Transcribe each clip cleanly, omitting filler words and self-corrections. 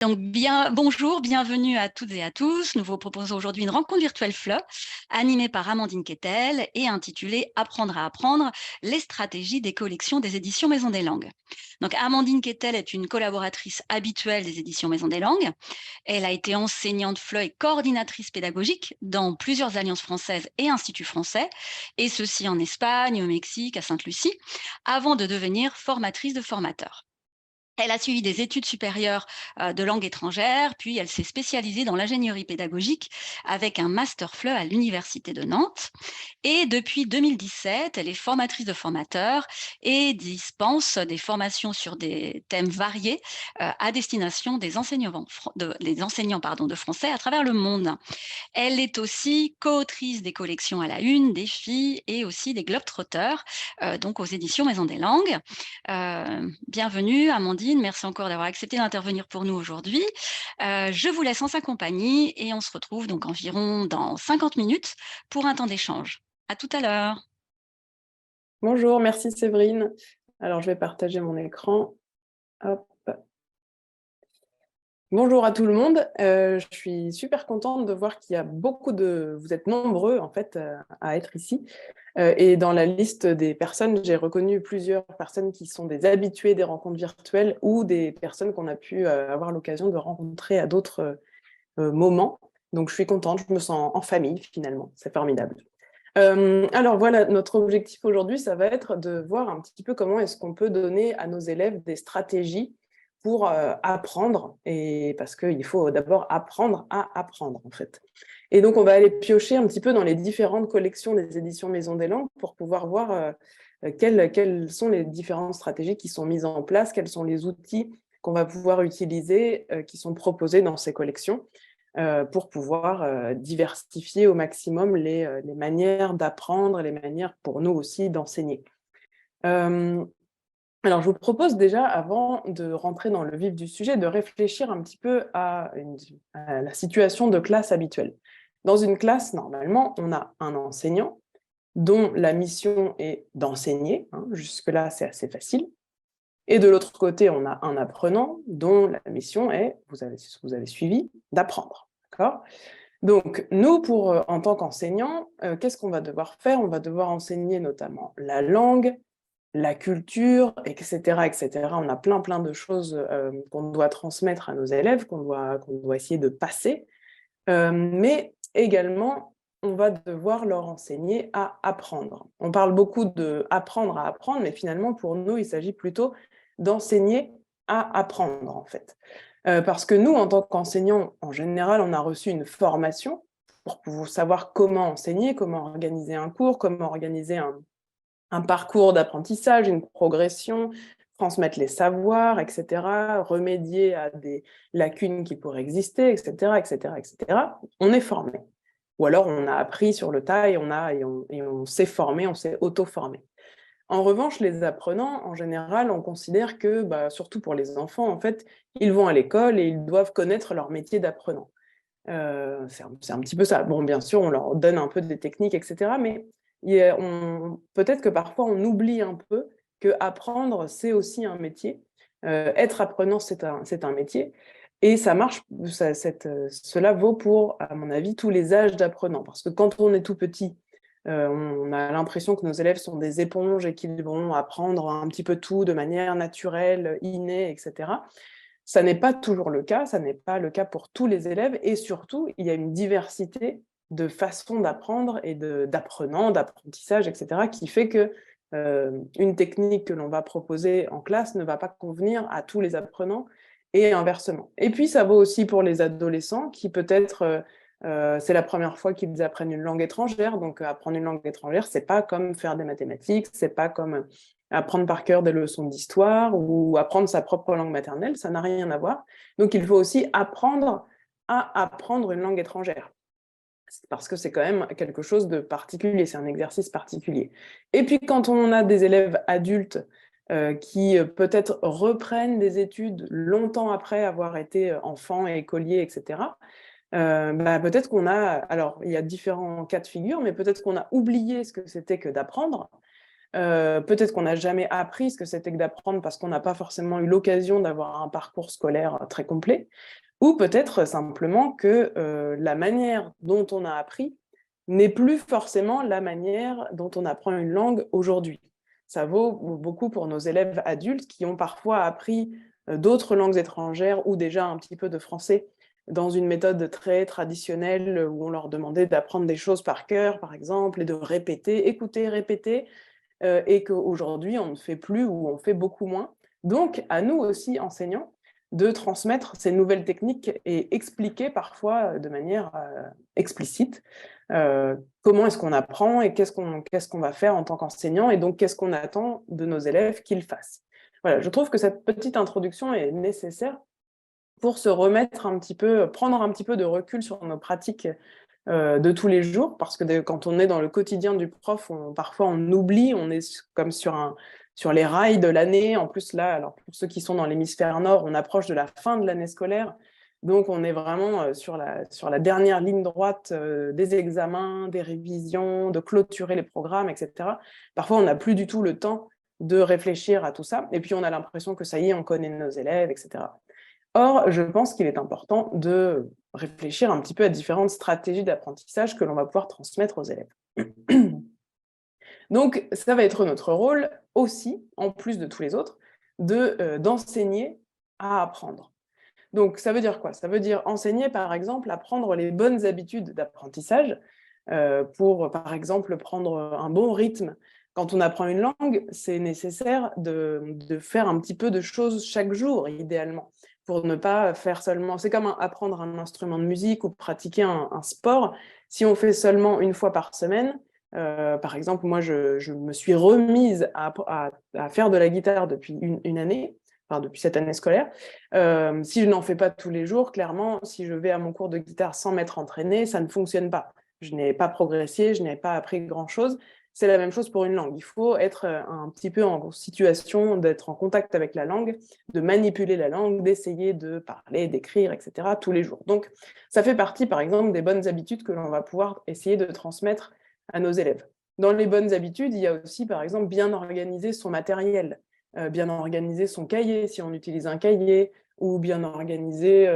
Donc bonjour, bienvenue à toutes et à tous. Nous vous proposons aujourd'hui une rencontre virtuelle FLE, animée par Amandine Quetel et intitulée Apprendre à apprendre, les stratégies des collections des éditions Maison des Langues. Donc Amandine Quetel est une collaboratrice habituelle des éditions Maison des Langues. Elle a été enseignante FLE et coordinatrice pédagogique dans plusieurs alliances françaises et instituts français, et ceci en Espagne, au Mexique, à Sainte-Lucie, avant de devenir formatrice de formateurs. Elle a suivi des études supérieures de langue étrangère, puis elle s'est spécialisée dans l'ingénierie pédagogique avec un master FLE à l'Université de Nantes. Et depuis 2017, elle est formatrice de formateurs et dispense des formations sur des thèmes variés à destination des enseignants de français à travers le monde. Elle est aussi co-autrice des collections à la une, des filles et aussi des Globetrotters, donc aux éditions Maison des Langues. Bienvenue Amandine, merci encore d'avoir accepté d'intervenir pour nous aujourd'hui. Je vous laisse en sa compagnie et on se retrouve donc environ dans 50 minutes pour un temps d'échange. À tout à l'heure. Bonjour, merci Séverine. Alors, je vais partager mon écran. Hop. Bonjour à tout le monde. Je suis super contente de voir qu'il y a vous êtes nombreux en fait à être ici. Et dans la liste des personnes, j'ai reconnu plusieurs personnes qui sont des habitués des rencontres virtuelles ou des personnes qu'on a pu avoir l'occasion de rencontrer à d'autres moments. Donc, je suis contente, je me sens en famille finalement. C'est formidable. Alors voilà, notre objectif aujourd'hui, ça va être de voir un petit peu comment est-ce qu'on peut donner à nos élèves des stratégies pour apprendre, et parce qu'il faut d'abord apprendre à apprendre en fait. Et donc on va aller piocher un petit peu dans les différentes collections des éditions Maison des Langues pour pouvoir voir quelles sont les différentes stratégies qui sont mises en place, quels sont les outils qu'on va pouvoir utiliser, qui sont proposés dans ces collections pour pouvoir diversifier au maximum les manières d'apprendre, les manières pour nous aussi d'enseigner. Alors, je vous propose déjà, avant de rentrer dans le vif du sujet, de réfléchir un petit peu à la situation de classe habituelle. Dans une classe, normalement, on a un enseignant dont la mission est d'enseigner. Jusque-là, c'est assez facile. Et de l'autre côté, on a un apprenant dont la mission est, vous avez suivi, d'apprendre. D'accord ? Donc, nous, en tant qu'enseignants, qu'est-ce qu'on va devoir faire ? On va devoir enseigner notamment la langue, la culture, etc., etc. On a plein de choses qu'on doit transmettre à nos élèves, qu'on doit essayer de passer. Mais également, on va devoir leur enseigner à apprendre. On parle beaucoup d'apprendre à apprendre, mais finalement, pour nous, il s'agit plutôt d'enseigner à apprendre, en fait. Parce que nous, en tant qu'enseignants, en général, on a reçu une formation pour pouvoir savoir comment enseigner, comment organiser un cours, comment organiser un parcours d'apprentissage, une progression, transmettre les savoirs, etc., remédier à des lacunes qui pourraient exister, etc., etc., etc. On est formé. Ou alors on a appris sur le tas et on s'est formé, on s'est auto-formé. En revanche, les apprenants, en général, on considère que, surtout pour les enfants, en fait, ils vont à l'école et ils doivent connaître leur métier d'apprenant. C'est un petit peu ça. Bon, bien sûr, on leur donne un peu des techniques, etc. Mais peut-être que parfois, on oublie un peu que apprendre, c'est aussi un métier. Être apprenant, c'est un métier. Et ça marche, cela vaut pour, à mon avis, tous les âges d'apprenants. Parce que quand on est tout petit, on a l'impression que nos élèves sont des éponges et qu'ils vont apprendre un petit peu tout de manière naturelle, innée, etc. Ça n'est pas toujours le cas, ça n'est pas le cas pour tous les élèves, et surtout, il y a une diversité de façons d'apprendre et d'apprenants, d'apprentissage, etc., qui fait que une technique que l'on va proposer en classe ne va pas convenir à tous les apprenants, et inversement. Et puis, ça vaut aussi pour les adolescents qui peut-être, c'est la première fois qu'ils apprennent une langue étrangère, donc apprendre une langue étrangère, c'est pas comme faire des mathématiques, c'est pas comme apprendre par cœur des leçons d'histoire ou apprendre sa propre langue maternelle, ça n'a rien à voir. Donc, il faut aussi apprendre à apprendre une langue étrangère. Parce que c'est quand même quelque chose de particulier, c'est un exercice particulier. Et puis, quand on a des élèves adultes qui peut-être reprennent des études longtemps après avoir été enfants, écoliers, etc., peut-être qu'on a, alors il y a différents cas de figure, mais peut-être qu'on a oublié ce que c'était que d'apprendre, Peut-être qu'on n'a jamais appris ce que c'était que d'apprendre parce qu'on n'a pas forcément eu l'occasion d'avoir un parcours scolaire très complet, ou peut-être simplement que la manière dont on a appris n'est plus forcément la manière dont on apprend une langue aujourd'hui. Ça vaut beaucoup pour nos élèves adultes qui ont parfois appris d'autres langues étrangères ou déjà un petit peu de français dans une méthode très traditionnelle où on leur demandait d'apprendre des choses par cœur, par exemple, et de répéter, écouter, répéter, et qu'aujourd'hui, on ne fait plus ou on fait beaucoup moins. Donc, à nous aussi, enseignants, de transmettre ces nouvelles techniques et expliquer parfois de manière explicite comment est-ce qu'on apprend et qu'est-ce qu'on va faire en tant qu'enseignant et donc qu'est-ce qu'on attend de nos élèves qu'ils fassent. Voilà, je trouve que cette petite introduction est nécessaire pour se remettre un petit peu, prendre un petit peu de recul sur nos pratiques de tous les jours, parce que quand on est dans le quotidien du prof, parfois on oublie, on est comme sur les rails de l'année. En plus là, alors pour ceux qui sont dans l'hémisphère nord, on approche de la fin de l'année scolaire, donc on est vraiment sur la dernière ligne droite des examens, des révisions, de clôturer les programmes, etc. Parfois on n'a plus du tout le temps de réfléchir à tout ça, et puis on a l'impression que ça y est, on connaît nos élèves, etc. Or, je pense qu'il est important de réfléchir un petit peu à différentes stratégies d'apprentissage que l'on va pouvoir transmettre aux élèves. Donc, ça va être notre rôle aussi, en plus de tous les autres, d'enseigner à apprendre. Donc, ça veut dire quoi? Ça veut dire enseigner, par exemple, à prendre les bonnes habitudes d'apprentissage pour, par exemple, prendre un bon rythme. Quand on apprend une langue, c'est nécessaire de faire un petit peu de choses chaque jour, idéalement, pour ne pas faire seulement... C'est comme apprendre un instrument de musique ou pratiquer un sport. Si on fait seulement une fois par semaine, par exemple, moi, je me suis remise à faire de la guitare depuis une année, enfin, depuis cette année scolaire. Si je n'en fais pas tous les jours, clairement, si je vais à mon cours de guitare sans m'être entraînée, ça ne fonctionne pas. Je n'ai pas progressé, je n'ai pas appris grand-chose. C'est la même chose pour une langue. Il faut être un petit peu en situation d'être en contact avec la langue, de manipuler la langue, d'essayer de parler, d'écrire, etc. tous les jours. Donc, ça fait partie, par exemple, des bonnes habitudes que l'on va pouvoir essayer de transmettre à nos élèves. Dans les bonnes habitudes, il y a aussi, par exemple, bien organiser son matériel, bien organiser son cahier, si on utilise un cahier, ou bien organiser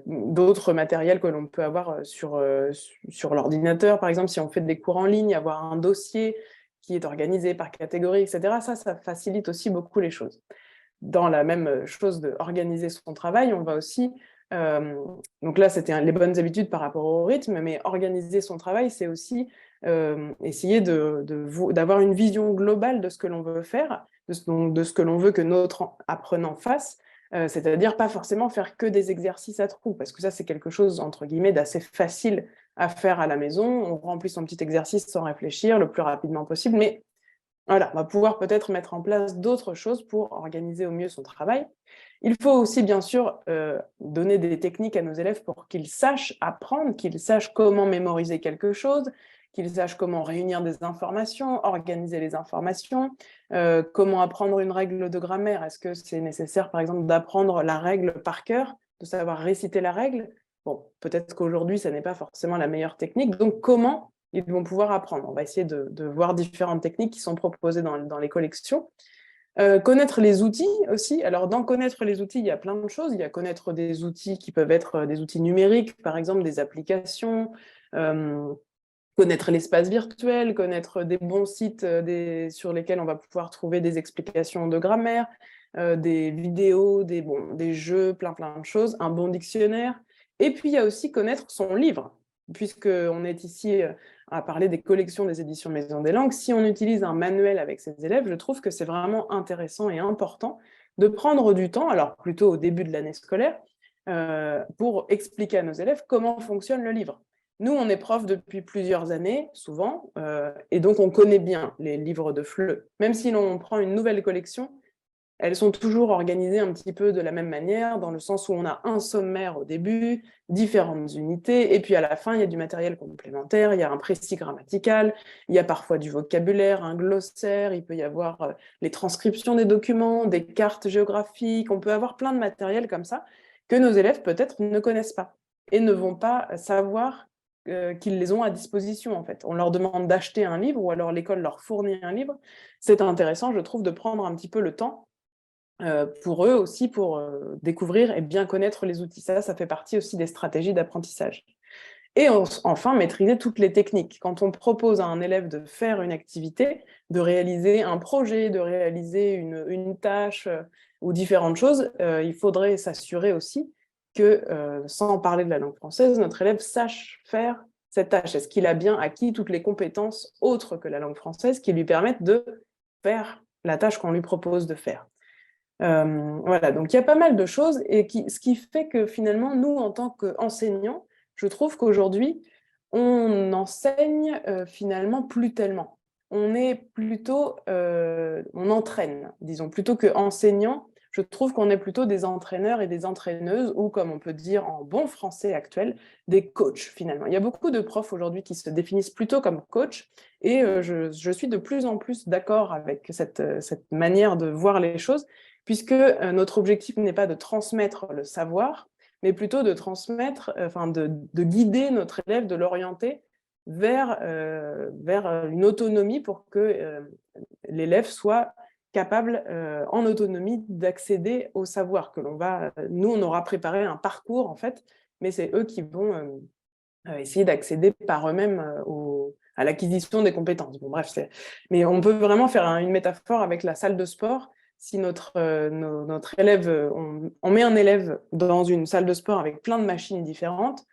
d'autres matériels que l'on peut avoir sur l'ordinateur. Par exemple, si on fait des cours en ligne, avoir un dossier qui est organisé par catégorie, etc. Ça facilite aussi beaucoup les choses. Dans la même chose d'organiser son travail, on va aussi... donc là, c'était les bonnes habitudes par rapport au rythme, mais organiser son travail, c'est aussi essayer d'avoir une vision globale de ce que l'on veut faire, de ce que l'on veut que notre apprenant fasse, c'est-à-dire pas forcément faire que des exercices à trous, parce que ça, c'est quelque chose, entre guillemets, d'assez facile à faire à la maison. On remplit son petit exercice sans réfléchir le plus rapidement possible, mais voilà, on va pouvoir peut-être mettre en place d'autres choses pour organiser au mieux son travail. Il faut aussi, bien sûr, donner des techniques à nos élèves pour qu'ils sachent apprendre, qu'ils sachent comment mémoriser quelque chose, qu'ils sachent comment réunir des informations, organiser les informations, comment apprendre une règle de grammaire. Est-ce que c'est nécessaire, par exemple, d'apprendre la règle par cœur, de savoir réciter la règle? Bon, peut-être qu'aujourd'hui, ça n'est pas forcément la meilleure technique. Donc, comment ils vont pouvoir apprendre? On va essayer de voir différentes techniques qui sont proposées dans les collections. Connaître les outils aussi. Alors, dans connaître les outils, il y a plein de choses. Il y a connaître des outils qui peuvent être des outils numériques, par exemple des applications, connaître l'espace virtuel, connaître des bons sites sur lesquels on va pouvoir trouver des explications de grammaire, des vidéos, des jeux, plein de choses, un bon dictionnaire. Et puis, il y a aussi connaître son livre, puisqu'on est ici à parler des collections des éditions Maison des Langues. Si on utilise un manuel avec ses élèves, je trouve que c'est vraiment intéressant et important de prendre du temps, alors plutôt au début de l'année scolaire, pour expliquer à nos élèves comment fonctionne le livre. Nous, on est prof depuis plusieurs années, souvent, et donc on connaît bien les livres de FLE. Même si l'on prend une nouvelle collection, elles sont toujours organisées un petit peu de la même manière, dans le sens où on a un sommaire au début, différentes unités, et puis à la fin, il y a du matériel complémentaire, il y a un précis grammatical, il y a parfois du vocabulaire, un glossaire, il peut y avoir les transcriptions des documents, des cartes géographiques, on peut avoir plein de matériel comme ça, que nos élèves peut-être ne connaissent pas, et ne vont pas savoir qu'ils les ont à disposition, en fait. On leur demande d'acheter un livre, ou alors l'école leur fournit un livre. C'est intéressant, je trouve, de prendre un petit peu le temps pour eux aussi, pour découvrir et bien connaître les outils. Ça fait partie aussi des stratégies d'apprentissage. Et enfin, maîtriser toutes les techniques. Quand on propose à un élève de faire une activité, de réaliser un projet, de réaliser une tâche ou différentes choses, il faudrait s'assurer aussi que, sans parler de la langue française, notre élève sache faire cette tâche. Est-ce qu'il a bien acquis toutes les compétences autres que la langue française qui lui permettent de faire la tâche qu'on lui propose de faire? Voilà, donc il y a pas mal de choses, et ce qui fait que finalement, nous, en tant qu'enseignants, je trouve qu'aujourd'hui, on enseigne finalement plus tellement. On est plutôt, on entraîne, disons, plutôt qu'enseignant. Je trouve qu'on est plutôt des entraîneurs et des entraîneuses, ou comme on peut dire en bon français actuel, des coachs finalement. Il y a beaucoup de profs aujourd'hui qui se définissent plutôt comme coachs, et je suis de plus en plus d'accord avec cette manière de voir les choses, puisque notre objectif n'est pas de transmettre le savoir, mais plutôt de transmettre, de guider notre élève, de l'orienter vers une autonomie, pour que l'élève soit capable, en autonomie, d'accéder au savoir que l'on va... Nous, on aura préparé un parcours, en fait, mais c'est eux qui vont essayer d'accéder par eux-mêmes à l'acquisition des compétences. Bon, bref, mais on peut vraiment faire une métaphore avec la salle de sport. Si notre élève, on met un élève dans une salle de sport avec plein de machines différentes,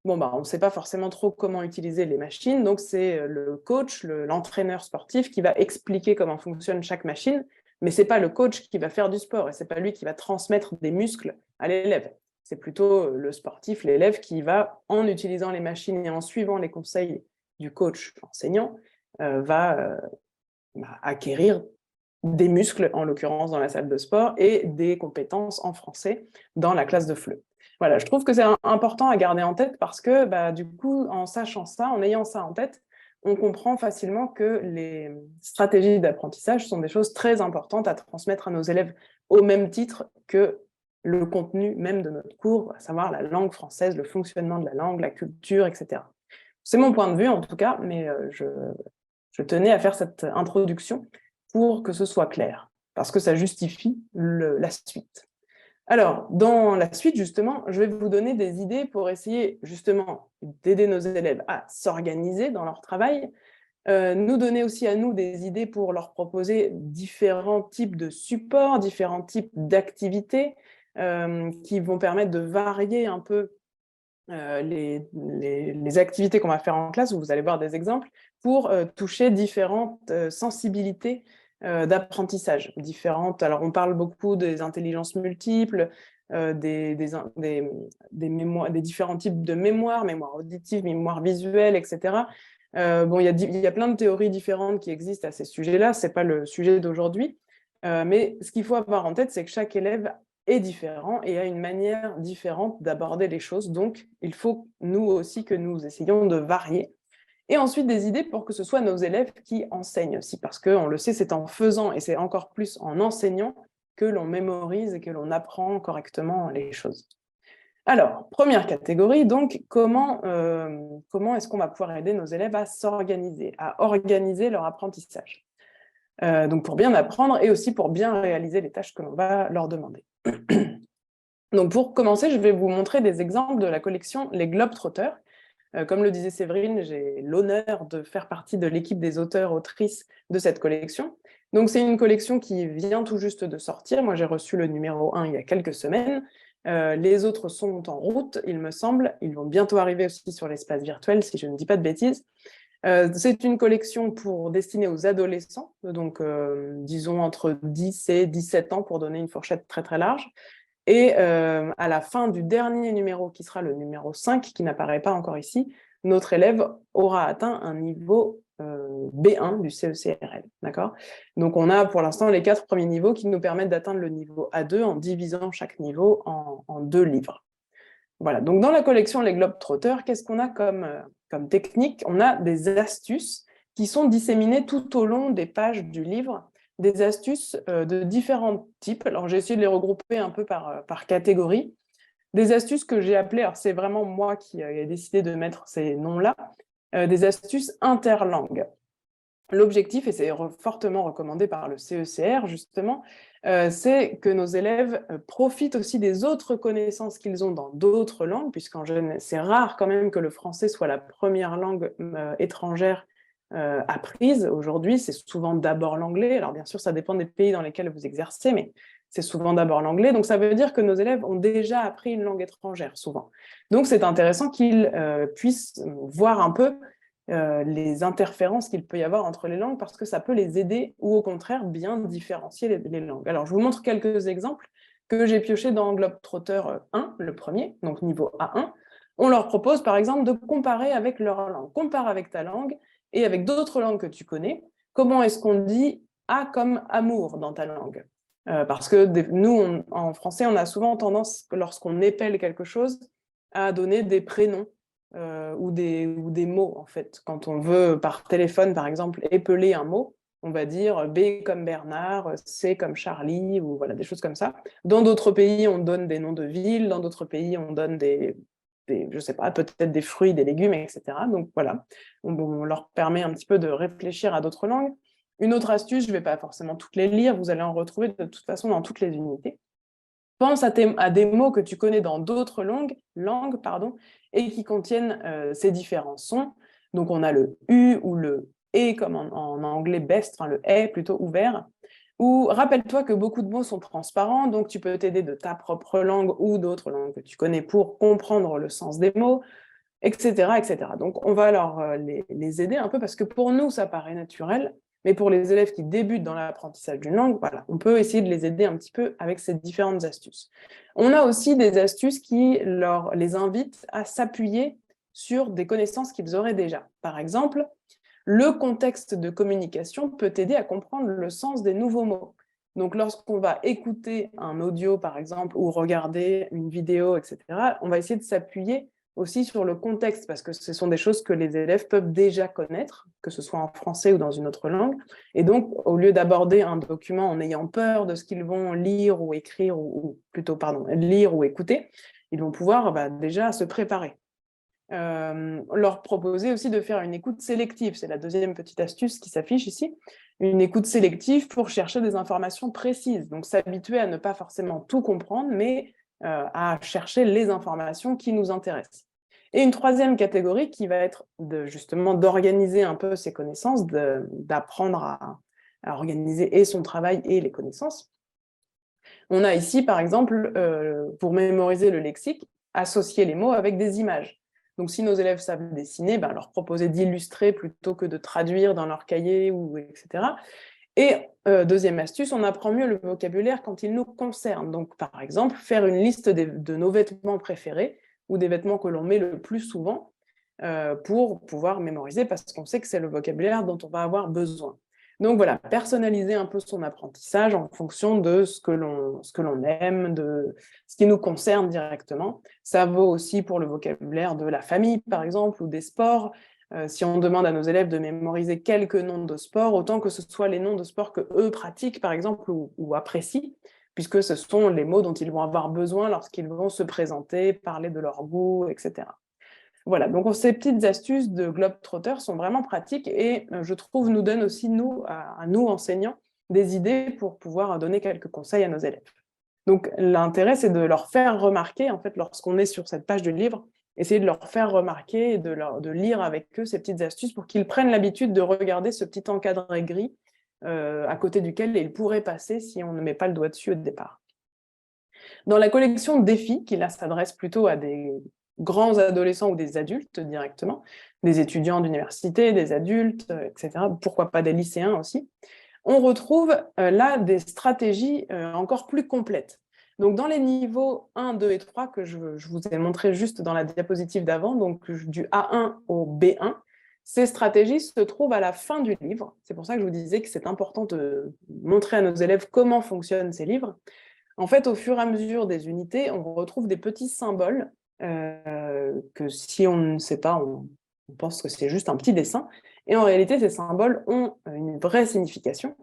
bon, bah, on ne sait pas forcément trop comment utiliser les machines, donc c'est le coach, l'entraîneur sportif qui va expliquer comment fonctionne chaque machine, mais ce n'est pas le coach qui va faire du sport, et ce n'est pas lui qui va transmettre des muscles à l'élève. C'est plutôt le sportif, l'élève, qui va, en utilisant les machines et en suivant les conseils du coach enseignant, va acquérir des muscles, en l'occurrence dans la salle de sport, et des compétences en français dans la classe de FLE. Voilà, je trouve que c'est important à garder en tête, parce que du coup, en sachant ça, en ayant ça en tête, on comprend facilement que les stratégies d'apprentissage sont des choses très importantes à transmettre à nos élèves, au même titre que le contenu même de notre cours, à savoir la langue française, le fonctionnement de la langue, la culture, etc. C'est mon point de vue en tout cas, mais je tenais à faire cette introduction pour que ce soit clair, parce que ça justifie la suite. Alors, dans la suite, justement, je vais vous donner des idées pour essayer justement d'aider nos élèves à s'organiser dans leur travail, nous donner aussi à nous des idées pour leur proposer différents types de supports, différents types d'activités qui vont permettre de varier un peu les activités qu'on va faire en classe, où vous allez voir des exemples, pour toucher différentes sensibilités d'apprentissage différentes. Alors, on parle beaucoup des intelligences multiples, des différents types de mémoire auditive, mémoire visuelle, etc. Bon, il y a plein de théories différentes qui existent à ces sujets-là, ce n'est pas le sujet d'aujourd'hui, mais ce qu'il faut avoir en tête, c'est que chaque élève est différent et a une manière différente d'aborder les choses. Donc, il faut, nous aussi, que nous essayions de varier. Et ensuite, des idées pour que ce soit nos élèves qui enseignent aussi, parce qu'on le sait, c'est en faisant, et c'est encore plus en enseignant, que l'on mémorise et que l'on apprend correctement les choses. Alors, première catégorie, donc, comment est-ce qu'on va pouvoir aider nos élèves à s'organiser, à organiser leur apprentissage, donc pour bien apprendre et aussi pour bien réaliser les tâches que l'on va leur demander. Donc pour commencer, je vais vous montrer des exemples de la collection Les Globetrotters. Comme le disait Séverine, j'ai l'honneur de faire partie de l'équipe des auteurs-autrices de cette collection. Donc c'est une collection qui vient tout juste de sortir. Moi, j'ai reçu le numéro 1 il y a quelques semaines. Les autres sont en route, il me semble. Ils vont bientôt arriver aussi sur l'espace virtuel, si je ne dis pas de bêtises. C'est une collection destinée aux adolescents, donc disons entre 10 et 17 ans, pour donner une fourchette très très large. Et à la fin du dernier numéro, qui sera le numéro 5, qui n'apparaît pas encore ici, notre élève aura atteint un niveau B1 du CECRL. D'accord ? Donc on a pour l'instant les 4 premiers niveaux qui nous permettent d'atteindre le niveau A2 en divisant chaque niveau en 2 livres. Voilà, donc dans la collection Les Globetrotters, qu'est-ce qu'on a comme technique ? On a des astuces qui sont disséminées tout au long des pages du livre, des astuces de différents types. Alors j'ai essayé de les regrouper un peu par catégorie. Des astuces que j'ai appelées, alors c'est vraiment moi qui ai décidé de mettre ces noms-là, des astuces interlangues. L'objectif, et c'est fortement recommandé par le CECR justement, c'est que nos élèves profitent aussi des autres connaissances qu'ils ont dans d'autres langues, puisqu'en général, c'est rare quand même que le français soit la première langue étrangère apprise. Aujourd'hui, c'est souvent d'abord l'anglais. Alors bien sûr, ça dépend des pays dans lesquels vous exercez, mais c'est souvent d'abord l'anglais. Donc ça veut dire que nos élèves ont déjà appris une langue étrangère, souvent. Donc c'est intéressant qu'ils puissent voir un peu les interférences qu'il peut y avoir entre les langues, parce que ça peut les aider ou au contraire bien différencier les langues. Alors je vous montre quelques exemples que j'ai piochés dans Globetrotter 1, le premier, donc niveau A1. On leur propose par exemple de comparer avec leur langue. Compare avec ta langue et avec d'autres langues que tu connais. Comment est-ce qu'on dit « a » comme « amour » dans ta langue? Parce que nous, en français, on a souvent tendance, lorsqu'on épelle quelque chose, à donner des prénoms ou des mots, en fait. Quand on veut, par téléphone, par exemple, épeler un mot, on va dire B comme Bernard, C comme Charlie, ou voilà, des choses comme ça. Dans d'autres pays, on donne des noms de villes, dans d'autres pays, on donne je sais pas, peut-être des fruits, des légumes, etc. Donc voilà, on leur permet un petit peu de réfléchir à d'autres langues. Une autre astuce, je ne vais pas forcément toutes les lire, vous allez en retrouver de toute façon dans toutes les unités. Pense à des mots que tu connais dans d'autres langues, et qui contiennent ces différents sons. Donc on a le U ou le E comme en anglais best, enfin le E plutôt ouvert. Ou rappelle-toi que beaucoup de mots sont transparents, donc tu peux t'aider de ta propre langue ou d'autres langues que tu connais pour comprendre le sens des mots, etc. etc. Donc on va les aider un peu, parce que pour nous ça paraît naturel, mais pour les élèves qui débutent dans l'apprentissage d'une langue, voilà, on peut essayer de les aider un petit peu avec ces différentes astuces. On a aussi des astuces qui les invitent à s'appuyer sur des connaissances qu'ils auraient déjà. Par exemple, le contexte de communication peut t'aider à comprendre le sens des nouveaux mots. Donc lorsqu'on va écouter un audio, par exemple, ou regarder une vidéo, etc., on va essayer de s'appuyer aussi sur le contexte, parce que ce sont des choses que les élèves peuvent déjà connaître, que ce soit en français ou dans une autre langue. Et donc, au lieu d'aborder un document en ayant peur de ce qu'ils vont lire ou écrire, ou plutôt, pardon, lire ou écouter, ils vont pouvoir déjà se préparer. Leur proposer aussi de faire une écoute sélective. C'est la deuxième petite astuce qui s'affiche ici. Une écoute sélective pour chercher des informations précises. Donc, s'habituer à ne pas forcément tout comprendre, mais à chercher les informations qui nous intéressent. Et une troisième catégorie qui va être justement d'organiser un peu ses connaissances, d'apprendre à organiser et son travail et les connaissances. On a ici, par exemple, pour mémoriser le lexique, associer les mots avec des images. Donc, si nos élèves savent dessiner, leur proposer d'illustrer plutôt que de traduire dans leur cahier, etc. Et deuxième astuce, on apprend mieux le vocabulaire quand il nous concerne. Donc, par exemple, faire une liste de nos vêtements préférés ou des vêtements que l'on met le plus souvent pour pouvoir mémoriser, parce qu'on sait que c'est le vocabulaire dont on va avoir besoin. Donc voilà, personnaliser un peu son apprentissage en fonction de ce que l'on aime, de ce qui nous concerne directement. Ça vaut aussi pour le vocabulaire de la famille, par exemple, ou des sports. Si on demande à nos élèves de mémoriser quelques noms de sports, autant que ce soit les noms de sports qu'eux pratiquent, par exemple, ou apprécient, puisque ce sont les mots dont ils vont avoir besoin lorsqu'ils vont se présenter, parler de leur goût, etc. Voilà, donc ces petites astuces de Globetrotter sont vraiment pratiques et je trouve nous donnent aussi, à nous enseignants, des idées pour pouvoir donner quelques conseils à nos élèves. Donc l'intérêt, c'est de leur faire remarquer, en fait, lorsqu'on est sur cette page de livre, essayer de leur faire remarquer et de lire avec eux ces petites astuces pour qu'ils prennent l'habitude de regarder ce petit encadré gris à côté duquel ils pourraient passer si on ne met pas le doigt dessus au départ. Dans la collection Défis, qui là s'adresse plutôt à des grands adolescents ou des adultes directement, des étudiants d'université, des adultes, etc., pourquoi pas des lycéens aussi, on retrouve là des stratégies encore plus complètes. Donc dans les niveaux 1, 2 et 3 que je vous ai montré juste dans la diapositive d'avant, donc du A1 au B1, ces stratégies se trouvent à la fin du livre. C'est pour ça que je vous disais que c'est important de montrer à nos élèves comment fonctionnent ces livres. En fait, au fur et à mesure des unités, on retrouve des petits symboles que si on ne sait pas, on pense que c'est juste un petit dessin. Et en réalité, ces symboles ont une vraie signification,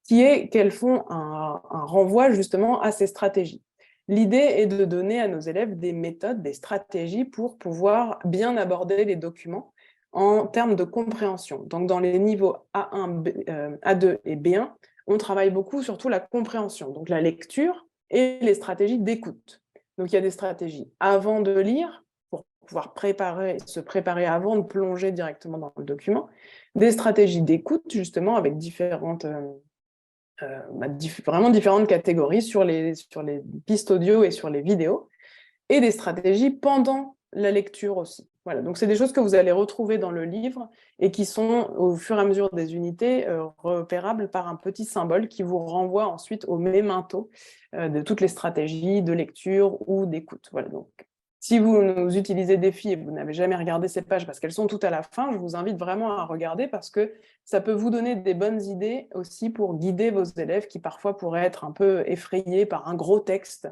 qui est qu'elles font un renvoi justement à ces stratégies. L'idée est de donner à nos élèves des méthodes, des stratégies pour pouvoir bien aborder les documents en termes de compréhension. Donc, dans les niveaux A1, A2 et B1, on travaille beaucoup surtout la compréhension, donc la lecture et les stratégies d'écoute. Donc, il y a des stratégies avant de lire, pour pouvoir se préparer avant de plonger directement dans le document, des stratégies d'écoute, justement, avec vraiment différentes catégories sur les pistes audio et sur les vidéos, et des stratégies pendant la lecture aussi. Voilà, donc c'est des choses que vous allez retrouver dans le livre et qui sont, au fur et à mesure des unités, repérables par un petit symbole qui vous renvoie ensuite au memento de toutes les stratégies de lecture ou d'écoute. Voilà, donc si vous nous utilisez Défi et vous n'avez jamais regardé ces pages parce qu'elles sont toutes à la fin, je vous invite vraiment à regarder parce que ça peut vous donner des bonnes idées aussi pour guider vos élèves qui parfois pourraient être un peu effrayés par un gros texte.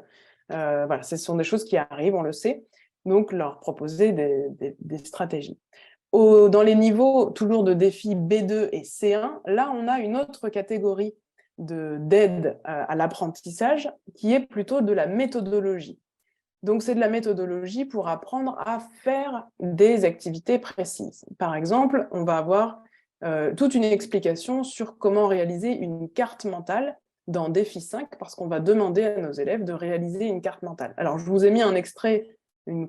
Voilà, ce sont des choses qui arrivent, on le sait, donc leur proposer des stratégies. Dans les niveaux toujours de défis B2 et C1, là on a une autre catégorie d'aide à l'apprentissage qui est plutôt de la méthodologie. Donc, c'est de la méthodologie pour apprendre à faire des activités précises. Par exemple, on va avoir toute une explication sur comment réaliser une carte mentale dans Défi 5, parce qu'on va demander à nos élèves de réaliser une carte mentale. Alors, je vous ai mis un extrait, une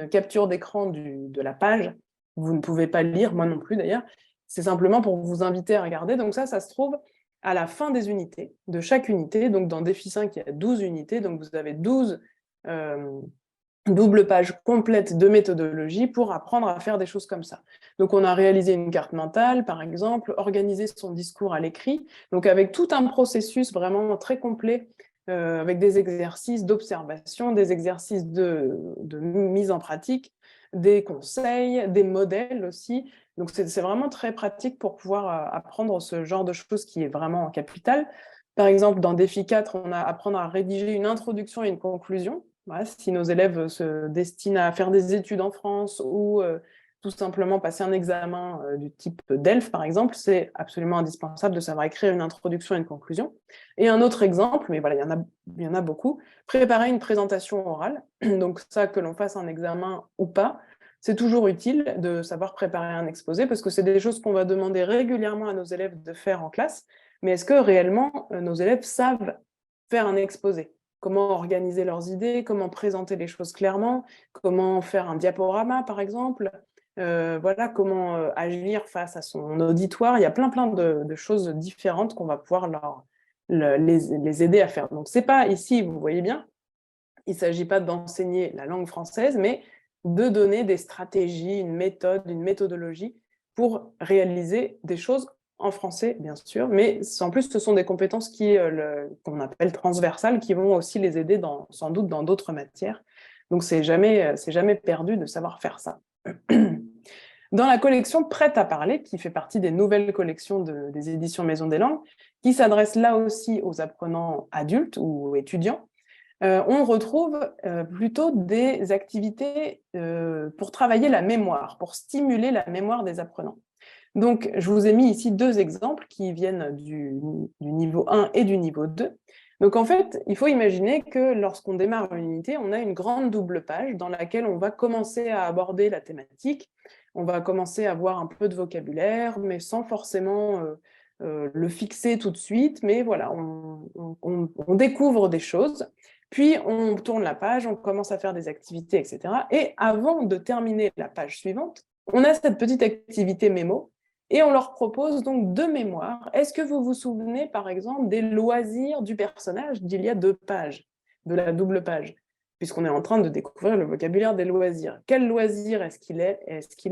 capture d'écran de la page. Vous ne pouvez pas lire, moi non plus d'ailleurs. C'est simplement pour vous inviter à regarder. Donc ça se trouve à la fin des unités, de chaque unité. Donc, dans Défi 5, il y a 12 unités. Donc, vous avez 12 double page complète de méthodologie pour apprendre à faire des choses comme ça. Donc, on a réalisé une carte mentale, par exemple, organisé son discours à l'écrit, donc avec tout un processus vraiment très complet, avec des exercices d'observation, des exercices de mise en pratique, des conseils, des modèles aussi. Donc, c'est vraiment très pratique pour pouvoir apprendre ce genre de choses qui est vraiment capital. Par exemple, dans Défi 4, on a apprendre à rédiger une introduction et une conclusion. Voilà, si nos élèves se destinent à faire des études en France ou tout simplement passer un examen du type DELF, par exemple, c'est absolument indispensable de savoir écrire une introduction et une conclusion. Et un autre exemple, mais voilà, il y en a beaucoup, préparer une présentation orale. Donc ça, que l'on fasse un examen ou pas, c'est toujours utile de savoir préparer un exposé parce que c'est des choses qu'on va demander régulièrement à nos élèves de faire en classe. Mais est-ce que réellement nos élèves savent faire un exposé ? Comment organiser leurs idées, comment présenter les choses clairement, comment faire un diaporama, par exemple, voilà, comment agir face à son auditoire. Il y a plein de choses différentes qu'on va pouvoir les aider à faire. Donc, ce n'est pas ici, vous voyez bien, il ne s'agit pas d'enseigner la langue française, mais de donner des stratégies, une méthode, une méthodologie pour réaliser des choses en français, bien sûr, mais en plus, ce sont des compétences qu'on appelle transversales, qui vont aussi les aider sans doute dans d'autres matières. Donc, c'est jamais perdu de savoir faire ça. Dans la collection Prête à parler, qui fait partie des nouvelles collections des éditions Maison des Langues, qui s'adresse là aussi aux apprenants adultes ou étudiants, on retrouve plutôt des activités pour travailler la mémoire, pour stimuler la mémoire des apprenants. Donc, je vous ai mis ici deux exemples qui viennent du niveau 1 et du niveau 2. Donc, en fait, il faut imaginer que lorsqu'on démarre une unité, on a une grande double page dans laquelle on va commencer à aborder la thématique, on va commencer à voir un peu de vocabulaire, mais sans forcément le fixer tout de suite. Mais voilà, on découvre des choses, puis on tourne la page, on commence à faire des activités, etc. Et avant de terminer la page suivante, on a cette petite activité mémo, et on leur propose donc deux mémoires. Est-ce que vous vous souvenez, par exemple, des loisirs du personnage d'il y a 2 pages, de la double page, puisqu'on est en train de découvrir le vocabulaire des loisirs. Quel loisir est-ce qu'il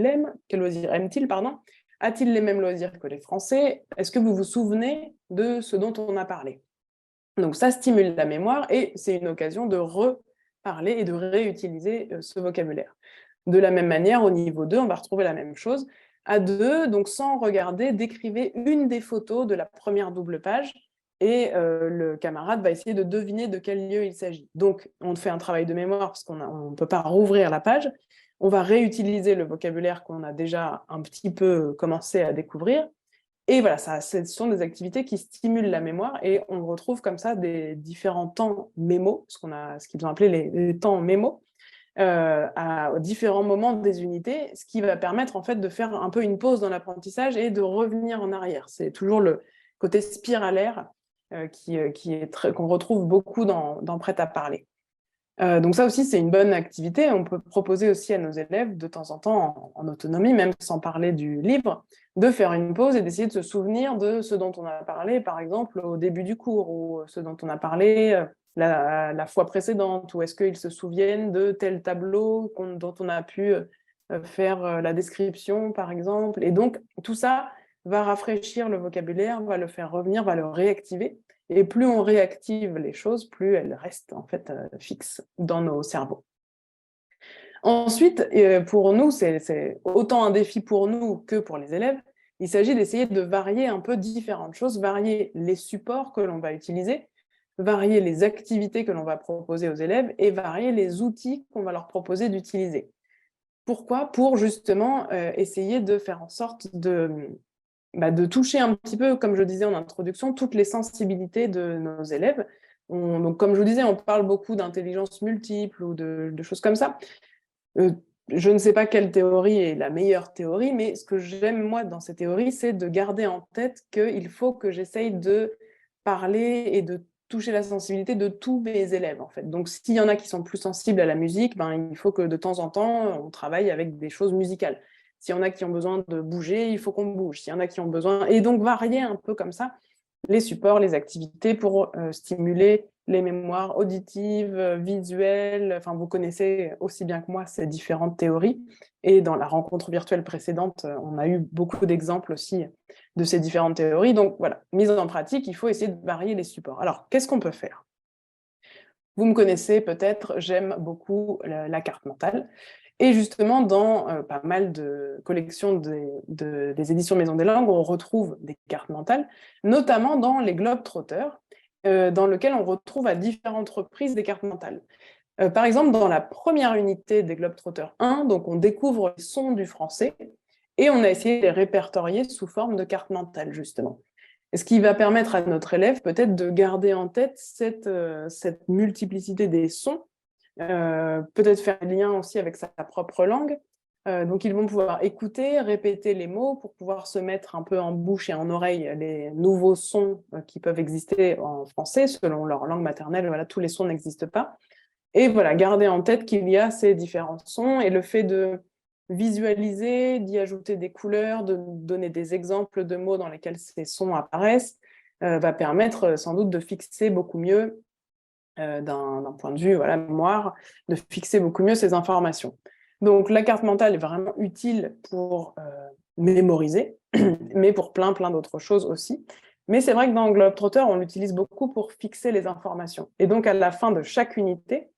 aime? Quel loisir aime-t-il, pardon? A-t-il les mêmes loisirs que les Français? Est-ce que vous vous souvenez de ce dont on a parlé? Donc ça stimule la mémoire et c'est une occasion de reparler et de réutiliser ce vocabulaire. De la même manière, au niveau 2, on va retrouver la même chose. À 2, donc sans regarder, décrivez une des photos de la première double page et le camarade va essayer de deviner de quel lieu il s'agit. Donc, on fait un travail de mémoire parce qu'on ne peut pas rouvrir la page. On va réutiliser le vocabulaire qu'on a déjà un petit peu commencé à découvrir Et voilà, ce sont des activités qui stimulent la mémoire et on retrouve comme ça des différents temps mémo, ce qu'ils ont appelé les temps mémo, à différents moments des unités, ce qui va permettre en fait de faire un peu une pause dans l'apprentissage et de revenir en arrière. C'est toujours le côté spiralaire qu'on retrouve beaucoup dans Prêt à parler. Donc ça aussi, c'est une bonne activité. On peut proposer aussi à nos élèves, de temps en temps, en autonomie, même sans parler du livre, de faire une pause et d'essayer de se souvenir de ce dont on a parlé, par exemple, au début du cours, ou ce dont on a parlé la fois précédente, ou est-ce qu'ils se souviennent de tel tableau dont on a pu faire la description, par exemple. Et donc, tout ça va rafraîchir le vocabulaire, va le faire revenir, va le réactiver. Et plus on réactive les choses, plus elles restent en fait fixes dans nos cerveaux. Ensuite, pour nous, c'est autant un défi pour nous que pour les élèves. Il s'agit d'essayer de varier un peu différentes choses, varier les supports que l'on va utiliser, varier les activités que l'on va proposer aux élèves et varier les outils qu'on va leur proposer d'utiliser. Pourquoi? Pour justement essayer de faire en sorte de toucher un petit peu, comme je disais en introduction, toutes les sensibilités de nos élèves. Donc, comme je vous disais, on parle beaucoup d'intelligence multiple ou de choses comme ça. Je ne sais pas quelle théorie est la meilleure théorie, mais ce que j'aime, moi, dans ces théories, c'est de garder en tête qu'il faut que j'essaye de parler et de toucher la sensibilité de tous mes élèves, en fait. Donc, s'il y en a qui sont plus sensibles à la musique, il faut que de temps en temps, on travaille avec des choses musicales. S'il y en a qui ont besoin de bouger, il faut qu'on bouge. S'il y en a qui ont besoin... Et donc, varier un peu comme ça les supports, les activités pour stimuler les mémoires auditives, visuelles. Enfin, vous connaissez aussi bien que moi ces différentes théories. Et dans la rencontre virtuelle précédente, on a eu beaucoup d'exemples aussi de ces différentes théories. Donc voilà, mise en pratique, il faut essayer de varier les supports. Alors, qu'est-ce qu'on peut faire? Vous me connaissez peut-être, j'aime beaucoup la carte mentale. Et justement, dans pas mal de collections des éditions Maison des Langues, on retrouve des cartes mentales, notamment dans les Globetrotters, dans lequel on retrouve à différentes reprises des cartes mentales. Par exemple, dans la première unité des Globetrotters 1, donc on découvre les sons du français, et on a essayé de les répertorier sous forme de cartes mentales, justement. Et ce qui va permettre à notre élève peut-être de garder en tête cette multiplicité des sons, peut-être faire un lien aussi avec sa propre langue. Donc, ils vont pouvoir écouter, répéter les mots pour pouvoir se mettre un peu en bouche et en oreille les nouveaux sons qui peuvent exister en français selon leur langue maternelle. Voilà, tous les sons n'existent pas. Et voilà, garder en tête qu'il y a ces différents sons et le fait de visualiser, d'y ajouter des couleurs, de donner des exemples de mots dans lesquels ces sons apparaissent, va permettre sans doute de fixer beaucoup mieux d'un point de vue mémoire, de fixer beaucoup mieux ces informations. Donc la carte mentale est vraiment utile pour mémoriser, mais pour plein d'autres choses aussi. Mais c'est vrai que dans Globetrotter, on l'utilise beaucoup pour fixer les informations. Et donc à la fin de chaque unité,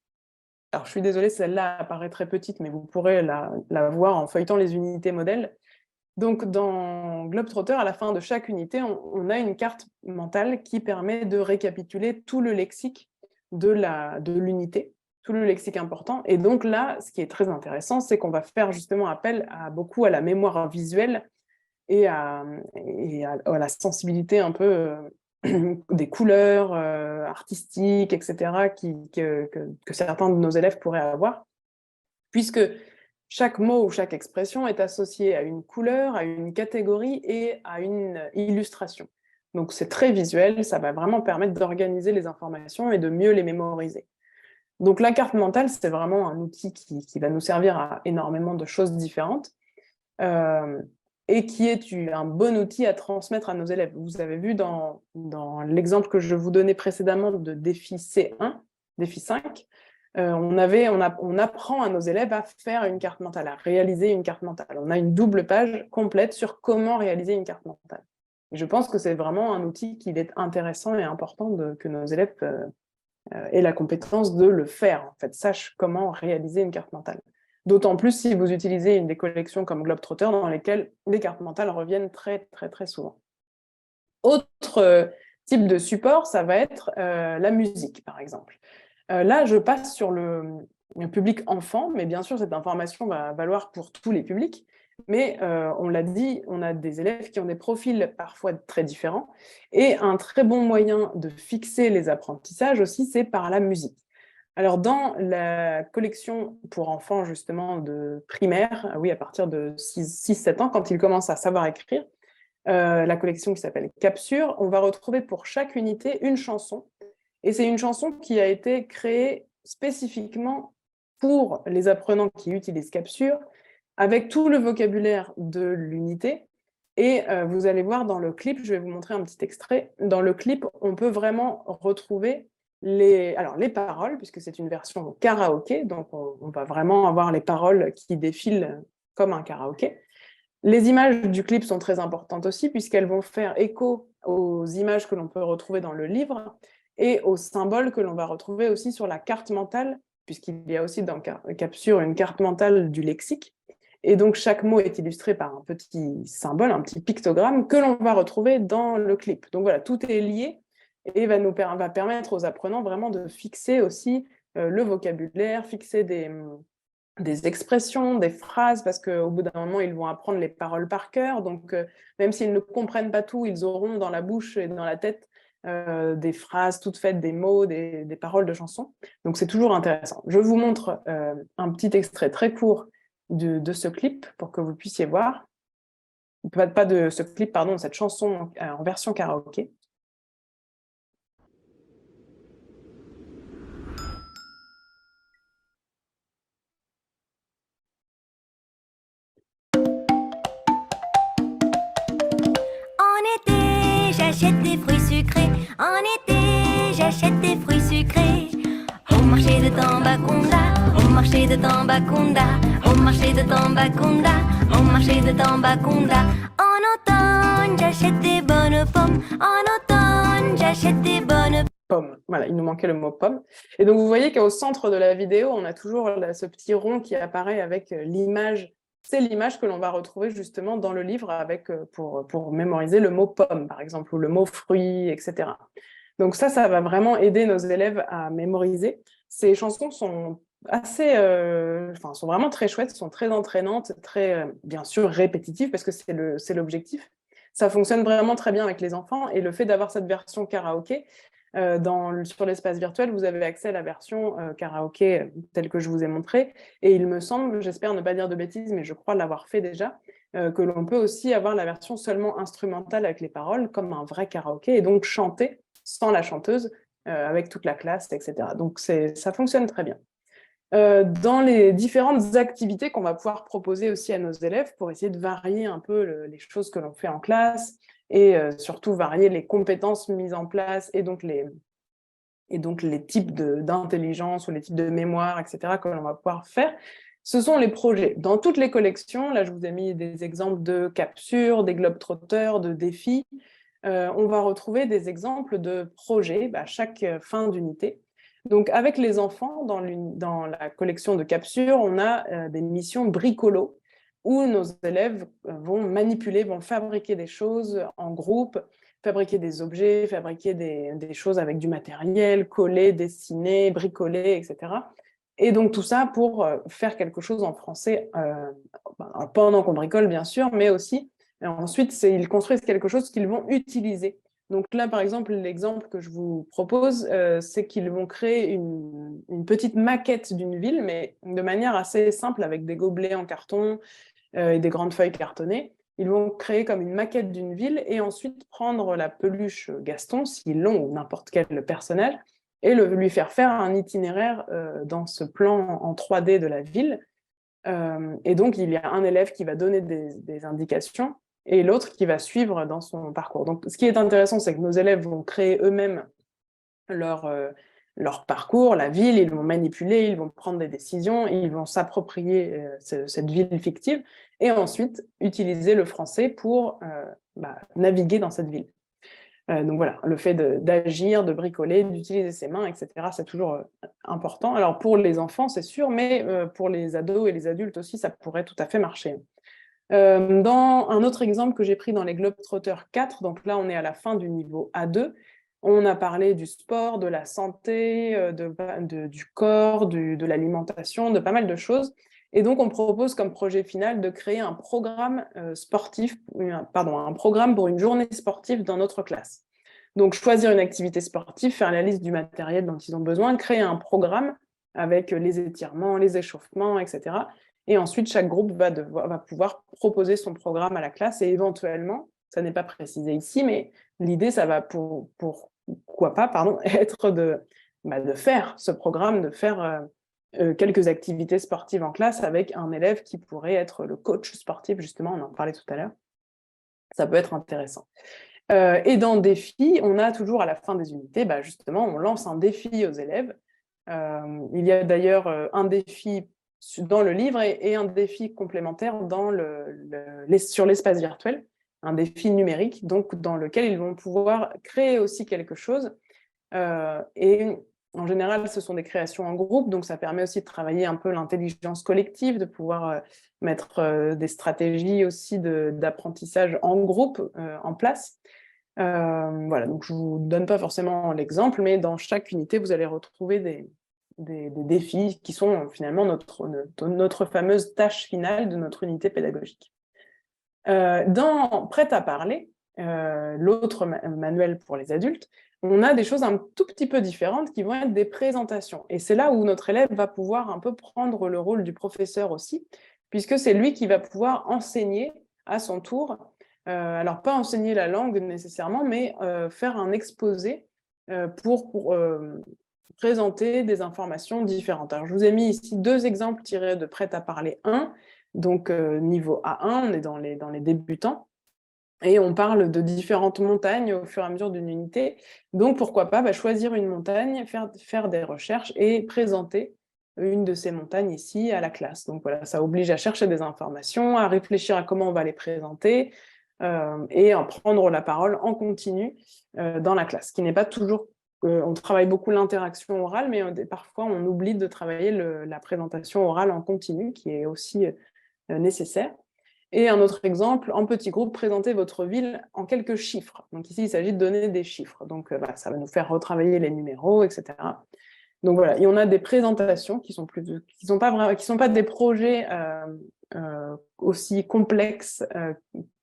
alors je suis désolée, celle-là apparaît très petite, mais vous pourrez la voir en feuilletant les unités modèles. Donc, dans Globetrotter, à la fin de chaque unité, on a une carte mentale qui permet de récapituler tout le lexique de l'unité, tout le lexique important. Et donc là, ce qui est très intéressant, c'est qu'on va faire justement appel beaucoup à la mémoire visuelle et à la sensibilité un peu des couleurs artistiques, etc., que certains de nos élèves pourraient avoir, puisque chaque mot ou chaque expression est associée à une couleur, à une catégorie et à une illustration. Donc c'est très visuel, ça va vraiment permettre d'organiser les informations et de mieux les mémoriser. Donc la carte mentale, c'est vraiment un outil qui va nous servir à énormément de choses différentes et qui est un bon outil à transmettre à nos élèves. Vous avez vu dans l'exemple que je vous donnais précédemment de défi C1, défi 5, on apprend à nos élèves à faire une carte mentale, à réaliser une carte mentale. On a une double page complète sur comment réaliser une carte mentale. Et je pense que c'est vraiment un outil qu'il est intéressant et important que nos élèves aient la compétence de le faire, en fait, sachent comment réaliser une carte mentale. D'autant plus si vous utilisez une des collections comme Globetrotter dans lesquelles les cartes mentales reviennent très souvent. Autre type de support, ça va être la musique, par exemple. Là, je passe sur le public enfant, mais bien sûr, cette information va valoir pour tous les publics. Mais on l'a dit, on a des élèves qui ont des profils parfois très différents. Et un très bon moyen de fixer les apprentissages aussi, c'est par la musique. Alors, dans la collection pour enfants, justement, de primaire, oui, à partir de 6-7 ans, quand ils commencent à savoir écrire, la collection qui s'appelle Capsure, on va retrouver pour chaque unité une chanson. Et c'est une chanson qui a été créée spécifiquement pour les apprenants qui utilisent Capsure, avec tout le vocabulaire de l'unité. Et vous allez voir dans le clip, je vais vous montrer un petit extrait. Dans le clip, on peut vraiment retrouver les paroles, puisque c'est une version karaoké, donc on va vraiment avoir les paroles qui défilent comme un karaoké. Les images du clip sont très importantes aussi, puisqu'elles vont faire écho aux images que l'on peut retrouver dans le livre et aux symboles que l'on va retrouver aussi sur la carte mentale, puisqu'il y a aussi dans Capsure une carte mentale du lexique. Et donc, chaque mot est illustré par un petit symbole, un petit pictogramme que l'on va retrouver dans le clip. Donc voilà, tout est lié et va permettre aux apprenants vraiment de fixer aussi le vocabulaire, fixer des expressions, des phrases, parce qu'au bout d'un moment, ils vont apprendre les paroles par cœur. Donc, même s'ils ne comprennent pas tout, ils auront dans la bouche et dans la tête des phrases toutes faites, des mots, des paroles de chansons. Donc, c'est toujours intéressant. Je vous montre un petit extrait très court de ce clip pour que vous puissiez voir. Pas de ce clip, pardon, de cette chanson en version karaoké. En été, j'achète des fruits sucrés. En été, j'achète des fruits sucrés. Au marché de Tambacounda, au marché de Tambacounda, au marché de Tambacounda, au marché de Tambacounda. En automne, j'achète des bonnes pommes. En automne, j'achète des bonnes Pomme. Voilà, il nous manquait le mot pomme. Et donc, vous voyez qu'au centre de la vidéo, on a toujours ce petit rond qui apparaît avec l'image. C'est l'image que l'on va retrouver justement dans le livre avec, pour mémoriser le mot pomme, par exemple, ou le mot fruit, etc. Donc ça va vraiment aider nos élèves à mémoriser. Ces chansons sont sont vraiment très chouettes, sont très entraînantes, très, bien sûr, répétitives, parce que c'est l'objectif. Ça fonctionne vraiment très bien avec les enfants, et le fait d'avoir cette version karaoké, sur l'espace virtuel, vous avez accès à la version karaoké telle que je vous ai montré. Et il me semble, j'espère ne pas dire de bêtises, mais je crois l'avoir fait déjà, que l'on peut aussi avoir la version seulement instrumentale avec les paroles, comme un vrai karaoké, et donc chanter sans la chanteuse, avec toute la classe, etc. Donc ça fonctionne très bien. Dans les différentes activités qu'on va pouvoir proposer aussi à nos élèves pour essayer de varier un peu les choses que l'on fait en classe, et surtout varier les compétences mises en place et donc les types d'intelligence ou les types de mémoire, etc., que l'on va pouvoir faire, ce sont les projets. Dans toutes les collections, là je vous ai mis des exemples de captures, des globetrotters, de défis, on va retrouver des exemples de projets à chaque fin d'unité. Donc avec les enfants, dans la collection de captures, on a des missions bricolo, où nos élèves vont manipuler, vont fabriquer des choses en groupe, fabriquer des objets, fabriquer des choses avec du matériel, coller, dessiner, bricoler, etc. Et donc tout ça pour faire quelque chose en français pendant qu'on bricole, bien sûr, mais aussi ensuite, ils construisent quelque chose qu'ils vont utiliser. Donc là, par exemple, l'exemple que je vous propose, c'est qu'ils vont créer une petite maquette d'une ville, mais de manière assez simple, avec des gobelets en carton et des grandes feuilles cartonnées. Ils vont créer comme une maquette d'une ville et ensuite prendre la peluche Gaston, s'ils l'ont, ou n'importe quel personnage, et lui faire faire un itinéraire dans ce plan en 3D de la ville. Et donc, il y a un élève qui va donner des indications et l'autre qui va suivre dans son parcours. Donc, ce qui est intéressant, c'est que nos élèves vont créer eux-mêmes leur parcours, la ville, ils vont manipuler, ils vont prendre des décisions, ils vont s'approprier cette ville fictive et ensuite utiliser le français pour naviguer dans cette ville. Donc voilà, le fait d'agir, de bricoler, d'utiliser ses mains, etc., c'est toujours important. Alors pour les enfants, c'est sûr, mais pour les ados et les adultes aussi, ça pourrait tout à fait marcher. Dans un autre exemple que j'ai pris dans les Globetrotters 4, donc là on est à la fin du niveau A2, on a parlé du sport, de la santé, du corps, de l'alimentation, de pas mal de choses. Et donc, on propose comme projet final de créer un programme un programme pour une journée sportive dans notre classe. Donc, choisir une activité sportive, faire la liste du matériel dont ils ont besoin, créer un programme avec les étirements, les échauffements, etc. Et ensuite, chaque groupe va pouvoir proposer son programme à la classe et éventuellement, ça n'est pas précisé ici, mais l'idée, ça va pourquoi pas, être de faire ce programme, de faire quelques activités sportives en classe avec un élève qui pourrait être le coach sportif, justement, on en parlait tout à l'heure. Ça peut être intéressant. Et dans défi, on a toujours à la fin des unités, justement, on lance un défi aux élèves. Il y a d'ailleurs un défi dans le livre et un défi complémentaire sur l'espace virtuel, un défi numérique, donc dans lequel ils vont pouvoir créer aussi quelque chose. Et en général, ce sont des créations en groupe, donc ça permet aussi de travailler un peu l'intelligence collective, de pouvoir mettre des stratégies aussi d'apprentissage en groupe en place. Voilà, donc je ne vous donne pas forcément l'exemple, mais dans chaque unité, vous allez retrouver des défis qui sont finalement notre fameuse tâche finale de notre unité pédagogique. Dans Prêt à parler, l'autre manuel pour les adultes, on a des choses un tout petit peu différentes qui vont être des présentations. Et c'est là où notre élève va pouvoir un peu prendre le rôle du professeur aussi, puisque c'est lui qui va pouvoir enseigner à son tour. Alors, pas enseigner la langue nécessairement, mais faire un exposé pour présenter des informations différentes. Alors, je vous ai mis ici 2 exemples tirés de Prêt à parler 1, donc niveau A1, on est dans les débutants. Et on parle de différentes montagnes au fur et à mesure d'une unité. Donc, pourquoi pas choisir une montagne, faire des recherches et présenter une de ces montagnes ici à la classe. Donc voilà, ça oblige à chercher des informations, à réfléchir à comment on va les présenter et à prendre la parole en continu dans la classe, qui n'est pas toujours... on travaille beaucoup l'interaction orale, mais parfois on oublie de travailler la présentation orale en continu, qui est aussi nécessaire. Et un autre exemple, en petit groupe, présentez votre ville en quelques chiffres. Donc ici, il s'agit de donner des chiffres. Donc ça va nous faire retravailler les numéros, etc. Donc voilà, il y en a des présentations qui sont pas des projets aussi complexes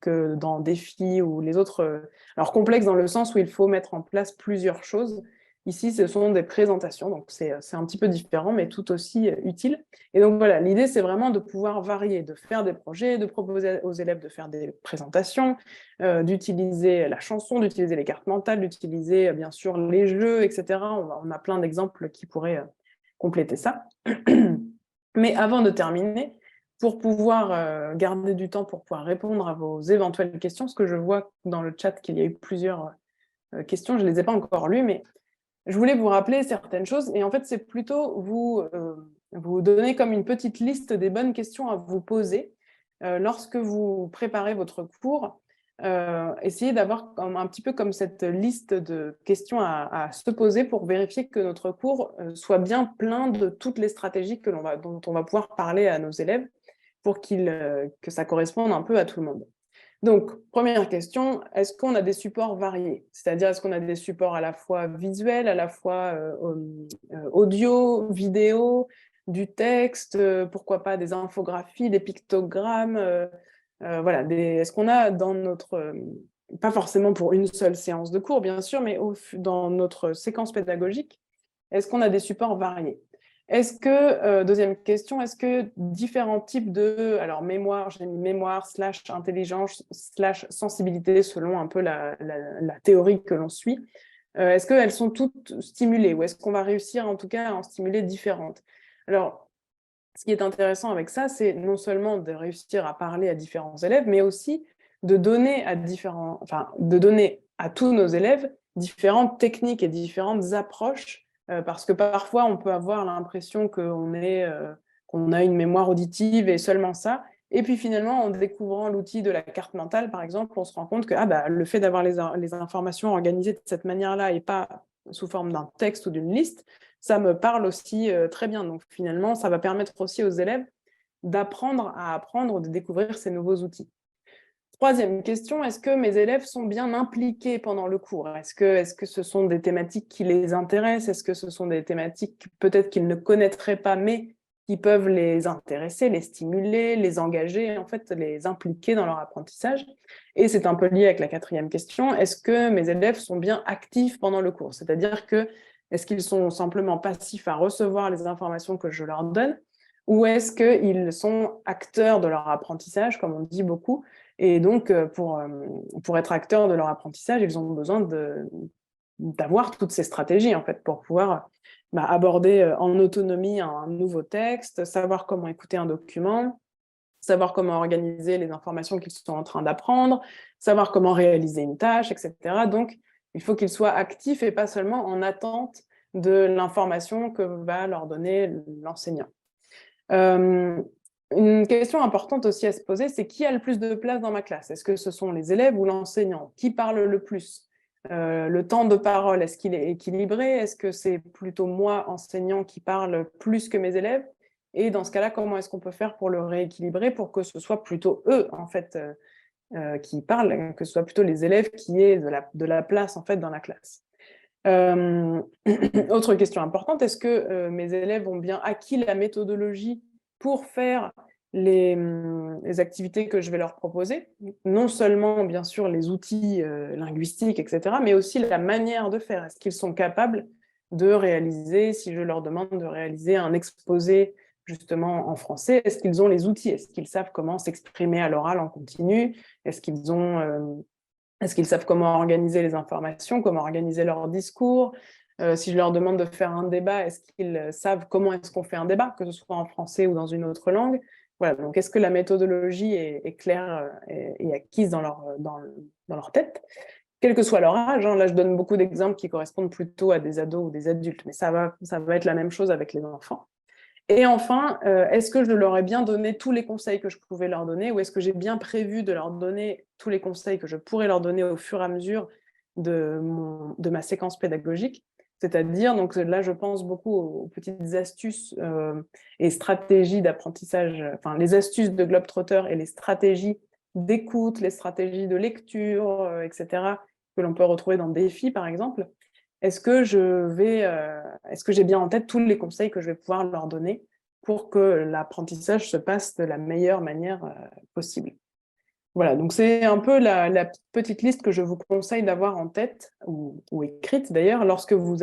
que dans Défi ou les autres. Alors complexes dans le sens où il faut mettre en place plusieurs choses. Ici, ce sont des présentations, donc c'est un petit peu différent, mais tout aussi utile. Et donc voilà, l'idée, c'est vraiment de pouvoir varier, de faire des projets, de proposer aux élèves de faire des présentations, d'utiliser la chanson, d'utiliser les cartes mentales, d'utiliser bien sûr les jeux, etc. On a plein d'exemples qui pourraient compléter ça. Mais avant de terminer, pour pouvoir garder du temps, pour pouvoir répondre à vos éventuelles questions, parce que je vois dans le chat qu'il y a eu plusieurs questions, je ne les ai pas encore lues, mais je voulais vous rappeler certaines choses, et en fait, c'est plutôt vous donner comme une petite liste des bonnes questions à vous poser lorsque vous préparez votre cours. Essayez d'avoir un petit peu comme cette liste de questions à se poser pour vérifier que notre cours soit bien plein de toutes les stratégies dont on va pouvoir parler à nos élèves pour que ça corresponde un peu à tout le monde. Donc, première question, est-ce qu'on a des supports variés? C'est-à-dire, est-ce qu'on a des supports à la fois visuels, à la fois audio, vidéo, du texte, pourquoi pas des infographies, des pictogrammes voilà, est-ce qu'on a dans notre... pas forcément pour une seule séance de cours, bien sûr, mais dans notre séquence pédagogique, est-ce qu'on a des supports variés? Est-ce que, deuxième question, est-ce que différents types alors mémoire, j'ai mis mémoire, / intelligence, / sensibilité, selon un peu la théorie que l'on suit, est-ce qu'elles sont toutes stimulées ou est-ce qu'on va réussir en tout cas à en stimuler différentes? Alors, ce qui est intéressant avec ça, c'est non seulement de réussir à parler à différents élèves, mais aussi de donner à tous nos élèves différentes techniques et différentes approches parce que parfois, on peut avoir l'impression qu'on a une mémoire auditive et seulement ça. Et puis finalement, en découvrant l'outil de la carte mentale, par exemple, on se rend compte que le fait d'avoir les informations organisées de cette manière-là et pas sous forme d'un texte ou d'une liste, ça me parle aussi très bien. Donc finalement, ça va permettre aussi aux élèves d'apprendre à apprendre, de découvrir ces nouveaux outils. Troisième question, est-ce que mes élèves sont bien impliqués pendant le cours? Est-ce que ce sont des thématiques qui les intéressent? Est-ce que ce sont des thématiques peut-être qu'ils ne connaîtraient pas, mais qui peuvent les intéresser, les stimuler, les engager, en fait, les impliquer dans leur apprentissage. Et c'est un peu lié avec la 4e question, est-ce que mes élèves sont bien actifs pendant le cours? C'est-à-dire que, est-ce qu'ils sont simplement passifs à recevoir les informations que je leur donne, ou est-ce qu'ils sont acteurs de leur apprentissage, comme on dit beaucoup, et donc pour être acteurs de leur apprentissage, ils ont besoin d'avoir toutes ces stratégies, en fait, pour pouvoir aborder en autonomie un nouveau texte, savoir comment écouter un document, savoir comment organiser les informations qu'ils sont en train d'apprendre, savoir comment réaliser une tâche, etc. Donc, il faut qu'ils soient actifs et pas seulement en attente de l'information que va leur donner l'enseignant. Une question importante aussi à se poser, c'est qui a le plus de place dans ma classe? Est-ce que ce sont les élèves ou l'enseignant? Qui parle le plus? Le temps de parole, est-ce qu'il est équilibré? Est-ce que c'est plutôt moi, enseignant, qui parle plus que mes élèves? Et dans ce cas-là, comment est-ce qu'on peut faire pour le rééquilibrer pour que ce soit plutôt eux, en fait, qui parlent, que ce soit plutôt les élèves qui aient de la place, en fait, dans la classe? Autre question importante, est-ce que mes élèves ont bien acquis la méthodologie pour faire les activités que je vais leur proposer? Non seulement, bien sûr, les outils linguistiques, etc., mais aussi la manière de faire. Est-ce qu'ils sont capables de réaliser, si je leur demande de réaliser un exposé justement en français, est-ce qu'ils ont les outils? Est-ce qu'ils savent comment s'exprimer à l'oral en continu? Est-ce qu'ils savent comment organiser les informations, comment organiser leur discours? Si je leur demande de faire un débat, est-ce qu'ils savent comment est-ce qu'on fait un débat, que ce soit en français ou dans une autre langue? Voilà, donc est-ce que la méthodologie est claire et acquise dans leur tête? Quel que soit leur âge, hein, là je donne beaucoup d'exemples qui correspondent plutôt à des ados ou des adultes, mais ça va être la même chose avec les enfants. Et enfin, est-ce que je leur ai bien donné tous les conseils que je pouvais leur donner, ou est-ce que j'ai bien prévu de leur donner tous les conseils que je pourrais leur donner au fur et à mesure de ma séquence pédagogique? C'est-à-dire, donc là, je pense beaucoup aux petites astuces et stratégies d'apprentissage, enfin, les astuces de Globetrotter et les stratégies d'écoute, les stratégies de lecture, etc., que l'on peut retrouver dans Défi, par exemple. Est-ce que j'ai bien en tête tous les conseils que je vais pouvoir leur donner pour que l'apprentissage se passe de la meilleure manière possible? Voilà, donc c'est un peu la petite liste que je vous conseille d'avoir en tête, ou écrite d'ailleurs, lorsque vous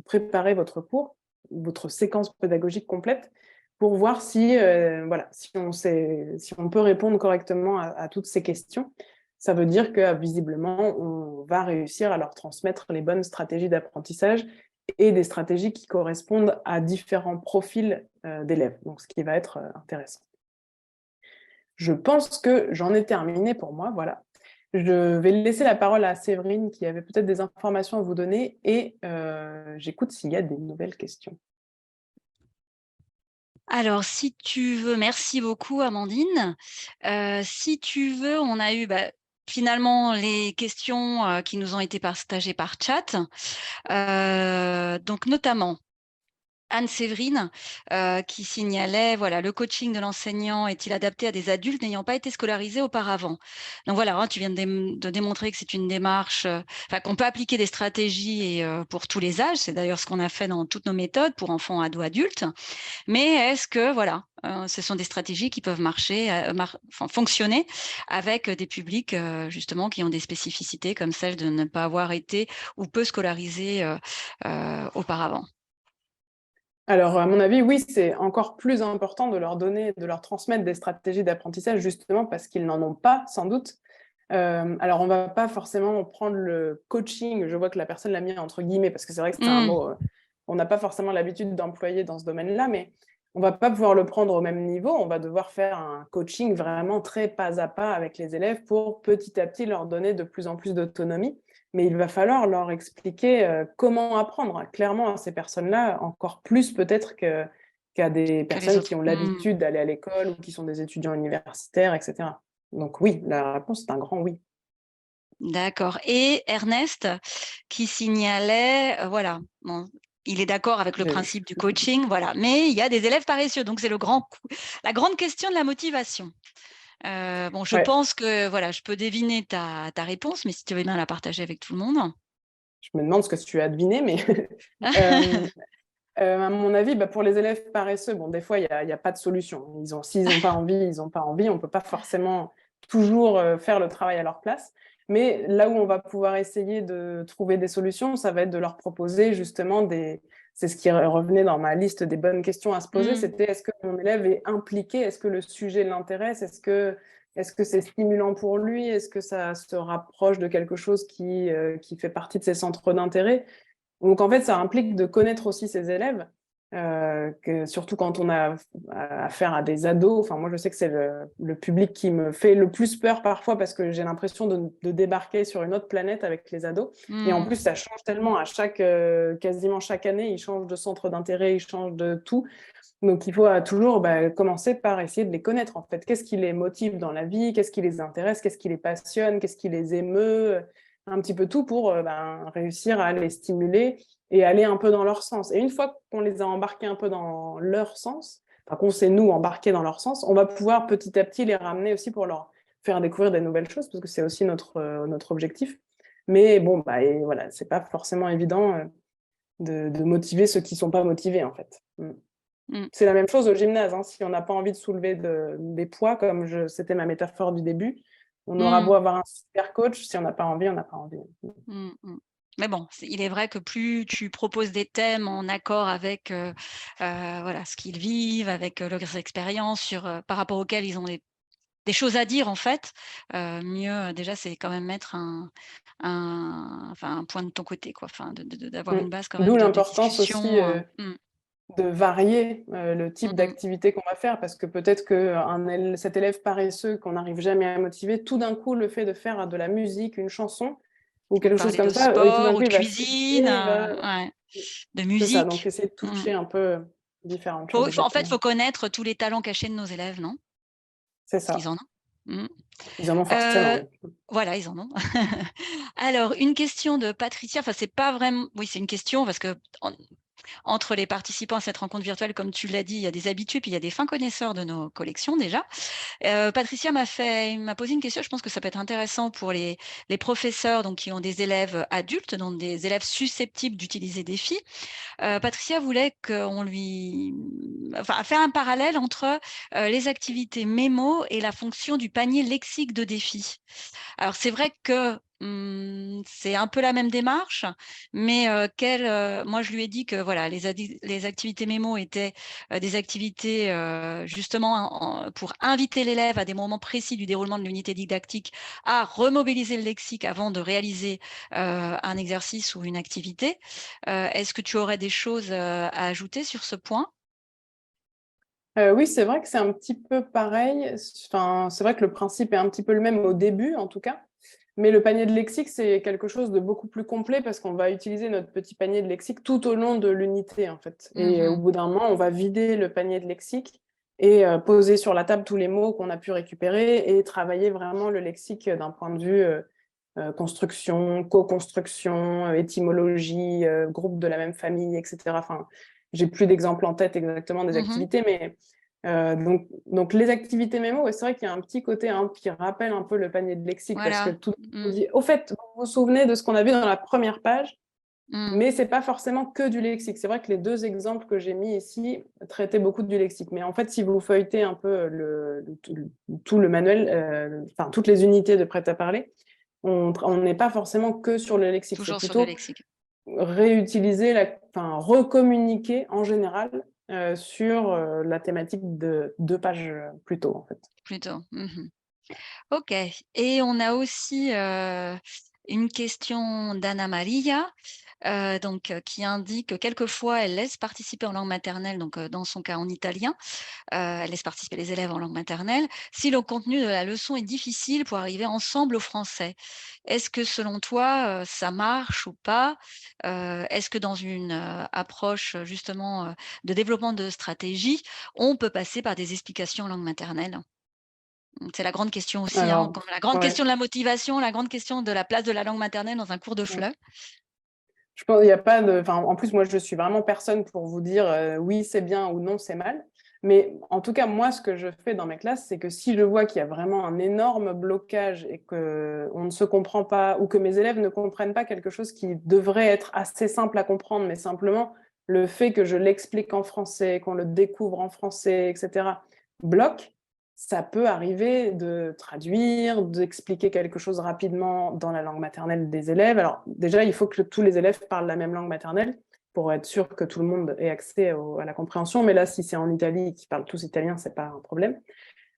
préparez votre cours, votre séquence pédagogique complète, pour voir si on peut répondre correctement à toutes ces questions. Ça veut dire que visiblement, on va réussir à leur transmettre les bonnes stratégies d'apprentissage et des stratégies qui correspondent à différents profils d'élèves, donc ce qui va être intéressant. Je pense que j'en ai terminé pour moi, voilà. Je vais laisser la parole à Séverine qui avait peut-être des informations à vous donner et j'écoute s'il y a des nouvelles questions. Alors, si tu veux, merci beaucoup Amandine. Si tu veux, on a eu finalement les questions qui nous ont été partagées par chat. Donc notamment, Anne-Séverine qui signalait, voilà, le coaching de l'enseignant est-il adapté à des adultes n'ayant pas été scolarisés auparavant? Donc voilà, hein, tu viens de démontrer que c'est une démarche, qu'on peut appliquer des stratégies pour tous les âges. C'est d'ailleurs ce qu'on a fait dans toutes nos méthodes pour enfants, ados, adultes. Mais est-ce que, voilà, ce sont des stratégies qui peuvent fonctionner avec des publics justement qui ont des spécificités comme celle de ne pas avoir été ou peu scolarisés auparavant? Alors, à mon avis, oui, c'est encore plus important de leur donner, de leur transmettre des stratégies d'apprentissage, justement parce qu'ils n'en ont pas, sans doute. Alors, on ne va pas forcément prendre le coaching, je vois que la personne l'a mis entre guillemets, parce que c'est vrai que c'est un mot, on n'a pas forcément l'habitude d'employer dans ce domaine-là, mais on ne va pas pouvoir le prendre au même niveau, on va devoir faire un coaching vraiment très pas à pas avec les élèves pour petit à petit leur donner de plus en plus d'autonomie. Mais il va falloir leur expliquer comment apprendre, clairement, à ces personnes-là, encore plus peut-être qu'à des personnes qui ont l'habitude d'aller à l'école ou qui sont des étudiants universitaires, etc. Donc oui, la réponse est un grand oui. D'accord. Et Ernest qui signalait, voilà, bon, il est d'accord avec le principe du coaching, voilà, mais il y a des élèves paresseux, donc c'est la grande question de la motivation. Je pense que voilà, je peux deviner ta réponse, mais si tu veux bien la partager avec tout le monde. Je me demande ce que tu as deviné, mais À mon avis, pour les élèves paresseux, des fois, il y a pas de solution. S'ils n'ont pas envie, ils n'ont pas envie. On ne peut pas forcément toujours faire le travail à leur place. Mais là où on va pouvoir essayer de trouver des solutions, ça va être de leur proposer justement c'est ce qui revenait dans ma liste des bonnes questions à se poser, c'était est-ce que mon élève est impliqué? Est-ce que le sujet l'intéresse? Est-ce que c'est stimulant pour lui? Est-ce que ça se rapproche de quelque chose qui fait partie de ses centres d'intérêt? Donc, en fait, ça implique de connaître aussi ses élèves, surtout quand on a affaire à des ados. Enfin, moi, je sais que c'est le public qui me fait le plus peur parfois parce que j'ai l'impression de débarquer sur une autre planète avec les ados. Et en plus, ça change tellement quasiment chaque année. Ils changent de centre d'intérêt, ils changent de tout. Donc, il faut toujours commencer par essayer de les connaître, en fait. Qu'est-ce qui les motive dans la vie? Qu'est-ce qui les intéresse? Qu'est-ce qui les passionne? Qu'est-ce qui les émeut? Un petit peu tout pour réussir à les stimuler et aller un peu dans leur sens. Et une fois qu'on les a embarqués un peu dans leur sens, qu'on s'est, nous, embarqués dans leur sens, on va pouvoir petit à petit les ramener aussi pour leur faire découvrir des nouvelles choses, parce que c'est aussi notre objectif. Mais et voilà, c'est pas forcément évident de motiver ceux qui sont pas motivés, en fait. C'est la même chose au gymnase. Si on n'a pas envie de soulever des poids, comme c'était ma métaphore du début, on aura beau avoir un super coach, si on n'a pas envie, on n'a pas envie. Mais bon, il est vrai que plus tu proposes des thèmes en accord avec ce qu'ils vivent, avec leurs expériences par rapport auxquelles ils ont des choses à dire, en fait, mieux déjà c'est quand même mettre un point de ton côté, quoi. D'avoir une base quand même D'où de l'importance aussi discussion. de varier le type d'activité qu'on va faire, parce que peut-être que cet élève paresseux qu'on n'arrive jamais à motiver, tout d'un coup, le fait de faire de la musique, une chanson ou quelque chose comme ça, sport, tout d'un ou coup, de il va cuisine, de musique. C'est ça, donc essayer de toucher un peu différentes choses. En fait, il faut connaître tous les talents cachés de nos élèves, non? C'est Parce qu'ils ça. en ont. Ils en ont forcément. Voilà, ils en ont. Alors, une question de Patricia, c'est pas vraiment... Oui, c'est une question parce que entre les participants à cette rencontre virtuelle, comme tu l'as dit, il y a des habitués, puis il y a des fins connaisseurs de nos collections déjà. Patricia m'a posé une question, je pense que ça peut être intéressant pour les professeurs qui ont des élèves adultes, donc des élèves susceptibles d'utiliser des filles. Patricia voulait qu'on faire un parallèle entre les activités mémo et la fonction du panier lexique de défi. Alors, c'est vrai que c'est un peu la même démarche, mais moi, je lui ai dit que voilà, les activités mémo étaient des activités justement pour inviter l'élève à des moments précis du déroulement de l'unité didactique à remobiliser le lexique avant de réaliser un exercice ou une activité. Est-ce que tu aurais des choses à ajouter sur ce point? Oui, c'est vrai que c'est un petit peu pareil. C'est vrai que le principe est un petit peu le même au début, en tout cas. Mais le panier de lexique, c'est quelque chose de beaucoup plus complet parce qu'on va utiliser notre petit panier de lexique tout au long de l'unité, en fait. Et au bout d'un moment, on va vider le panier de lexique et poser sur la table tous les mots qu'on a pu récupérer et travailler vraiment le lexique d'un point de vue construction, co-construction, étymologie, groupe de la même famille, etc. J'ai plus d'exemples en tête exactement des activités, mais donc les activités mémo, c'est vrai qu'il y a un petit côté qui rappelle un peu le panier de lexique, parce que tout on dit, au fait, vous vous souvenez de ce qu'on a vu dans la première page, mais c'est pas forcément que du lexique. C'est vrai que les deux exemples que j'ai mis ici traitaient beaucoup du lexique, mais en fait, si vous feuilletez un peu tout le manuel, toutes les unités de prêt-à-parler, on n'est pas forcément que sur le lexique. Toujours c'est sur le plutôt lexique. Réutiliser, recommuniquer en général sur la thématique de 2 pages plus tôt, en fait. Plutôt. OK. Et on a aussi une question d'Anna Maria, qui indique que quelquefois elle laisse participer en langue maternelle, donc dans son cas en italien, elle laisse participer les élèves en langue maternelle, si le contenu de la leçon est difficile pour arriver ensemble au français. Est-ce que selon toi, ça marche ou pas? Est-ce que dans une approche justement de développement de stratégie, on peut passer par des explications en langue maternelle? C'est la grande question aussi, Alors, comme la grande ouais. question de la motivation, la grande question de la place de la langue maternelle dans un cours de FLE. Je pense qu'il y a pas de... en plus, moi, je suis vraiment personne pour vous dire oui, c'est bien ou non, c'est mal. Mais en tout cas, moi, ce que je fais dans mes classes, c'est que si je vois qu'il y a vraiment un énorme blocage et qu'on ne se comprend pas, ou que mes élèves ne comprennent pas quelque chose qui devrait être assez simple à comprendre, mais simplement le fait que je l'explique en français, qu'on le découvre en français, etc., bloque, ça peut arriver de traduire, d'expliquer quelque chose rapidement dans la langue maternelle des élèves. Alors déjà, il faut que tous les élèves parlent la même langue maternelle pour être sûr que tout le monde ait accès à la compréhension. Mais là, si c'est en Italie et qu'ils parlent tous italien, c'est pas un problème.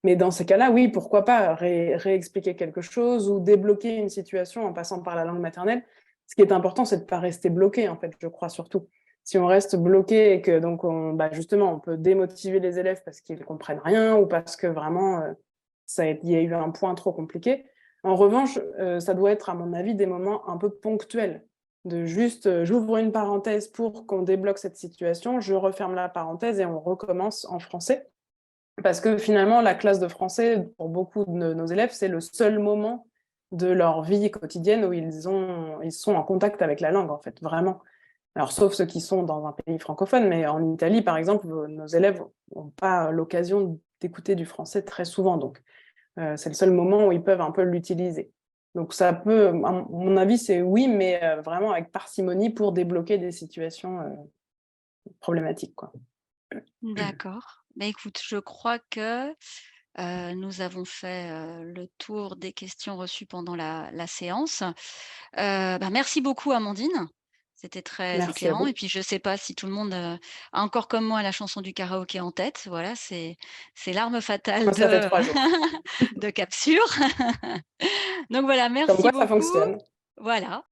Mais dans ces cas-là, oui, pourquoi pas réexpliquer quelque chose ou débloquer une situation en passant par la langue maternelle. Ce qui est important, c'est de ne pas rester bloqué, en fait, je crois surtout. Si on reste bloqué et que donc justement on peut démotiver les élèves parce qu'ils ne comprennent rien ou parce que vraiment il y a eu un point trop compliqué. En revanche, ça doit être à mon avis des moments un peu ponctuels, de juste j'ouvre une parenthèse pour qu'on débloque cette situation, je referme la parenthèse et on recommence en français. Parce que finalement, la classe de français, pour beaucoup de nos élèves, c'est le seul moment de leur vie quotidienne où ils sont en contact avec la langue, en fait, vraiment. Alors, sauf ceux qui sont dans un pays francophone, mais en Italie, par exemple, nos élèves n'ont pas l'occasion d'écouter du français très souvent. Donc, c'est le seul moment où ils peuvent un peu l'utiliser. Donc, ça peut, à mon avis, c'est oui, mais vraiment avec parcimonie pour débloquer des situations problématiques, quoi. D'accord. Bah, écoute, je crois que nous avons fait le tour des questions reçues pendant la séance. Merci beaucoup, Amandine. C'était très Merci à éclairant. Et vous. puis, je ne sais pas si tout le monde a encore comme moi la chanson du karaoké en tête. Voilà, c'est l'arme fatale Moi, ça fait de, 3 jours. de Capsure. Donc voilà, Comme merci quoi, ça beaucoup. fonctionne. Voilà.